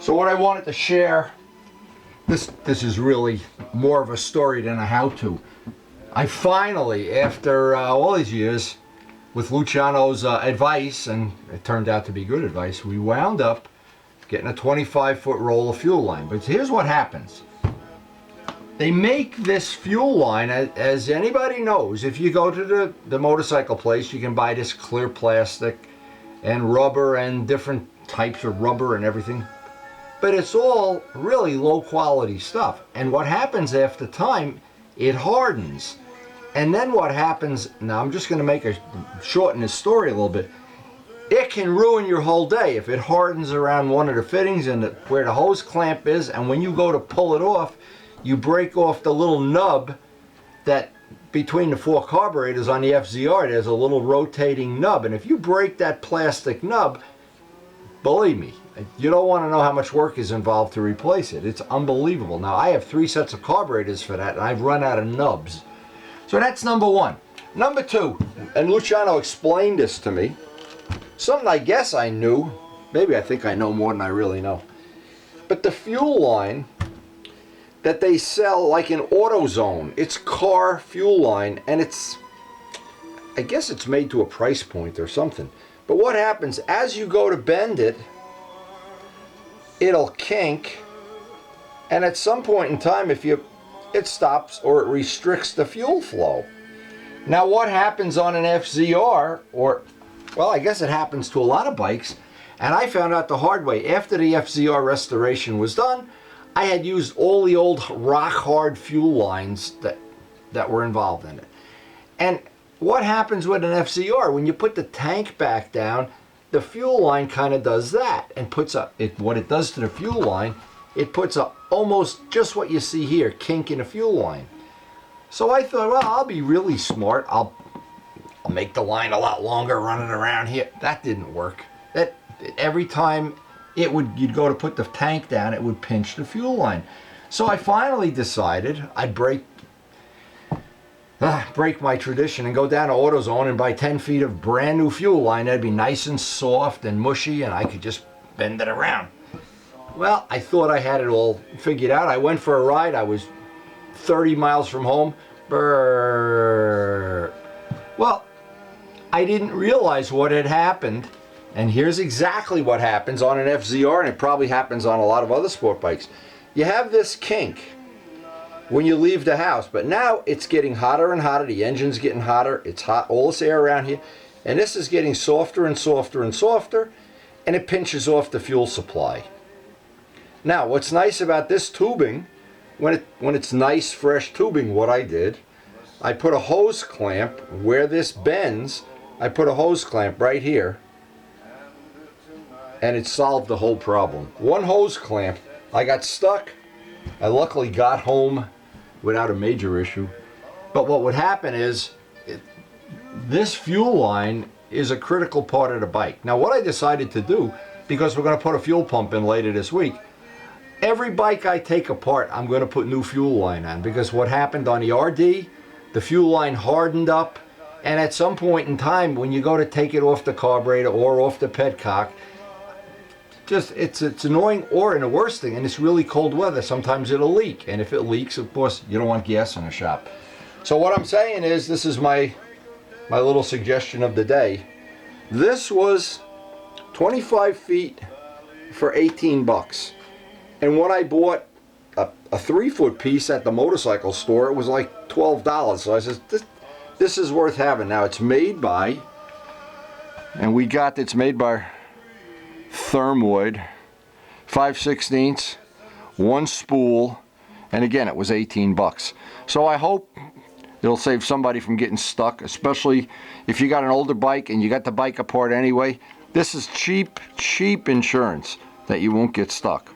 So what I wanted to share, this is really more of a story than a how-to. I finally, after all these years, with Luciano's advice, and it turned out to be good advice, we wound up getting a 25-foot roll of fuel line. But here's what happens. They make this fuel line, as anybody knows, if you go to the motorcycle place, you can buy this clear plastic and rubber and different types of rubber and everything. But it's all really low quality stuff. And what happens after time, it hardens. And then what happens, now I'm just going to shorten this story a little bit. It can ruin your whole day if it hardens around one of the fittings and where the hose clamp is, and when you go to pull it off, you break off the little nub that between the four carburetors on the FZR, there's a little rotating nub, and if you break that plastic nub, believe me, you don't want to know how much work is involved to replace it. It's unbelievable. Now I have 3 sets of carburetors for that, and I've run out of nubs. So that's number one. Number two, and Luciano explained this to me, something I guess I knew, maybe I think I know more than I really know, but the fuel line that they sell like in AutoZone, it's car fuel line, and I guess it's made to a price point or something. But what happens, as you go to bend it, it'll kink, and at some point in time, it stops or it restricts the fuel flow. Now what happens on an FZR, or, well, I guess it happens to a lot of bikes, and I found out the hard way. After the FZR restoration was done, I had used all the old rock hard fuel lines that were involved in it. And what happens with an FZR, when you put the tank back down, the fuel line kind of does that and puts what it does to the fuel line, it puts almost just what you see here, kink in the fuel line. So I thought, well, I'll be really smart. I'll make the line a lot longer running around here. That didn't work. Every time you'd go to put the tank down, it would pinch the fuel line. So I finally decided I'd break my tradition and go down to AutoZone and buy 10 feet of brand new fuel line. That'd be nice and soft and mushy, and I could just bend it around. Well, I thought I had it all figured out. I went for a ride. I was 30 miles from home. Brrr. Well, I didn't realize what had happened. And here's exactly what happens on an FZR, and it probably happens on a lot of other sport bikes. You have this kink when you leave the house, but now it's getting hotter and hotter. The engine's getting hotter. It's hot, all this air around here. And this is getting softer and softer and softer, and it pinches off the fuel supply. Now, what's nice about this tubing, when it's nice, fresh tubing, what I did, I put a hose clamp where this bends. I put a hose clamp right here, and it solved the whole problem. One hose clamp. I got stuck. I luckily got home without a major issue. But what would happen is, this fuel line is a critical part of the bike. Now what I decided to do, because we're going to put a fuel pump in later this week, every bike I take apart, I'm going to put new fuel line on, because what happened on the RD, the fuel line hardened up, and at some point in time, when you go to take it off the carburetor or off the petcock, it's annoying, or in the worst thing, and it's really cold weather, sometimes it'll leak, and if it leaks, of course, you don't want gas in the shop. So what I'm saying is, this is my little suggestion of the day. This was 25 feet for 18 bucks. And when I bought a 3-foot piece at the motorcycle store, it was like $12. So I said, this is worth having. Now it's made by, it's made by Thermoid, 5/16, 1 spool, and again it was 18 bucks. So I hope it'll save somebody from getting stuck, especially if you got an older bike and you got the bike apart anyway. This is cheap insurance that you won't get stuck.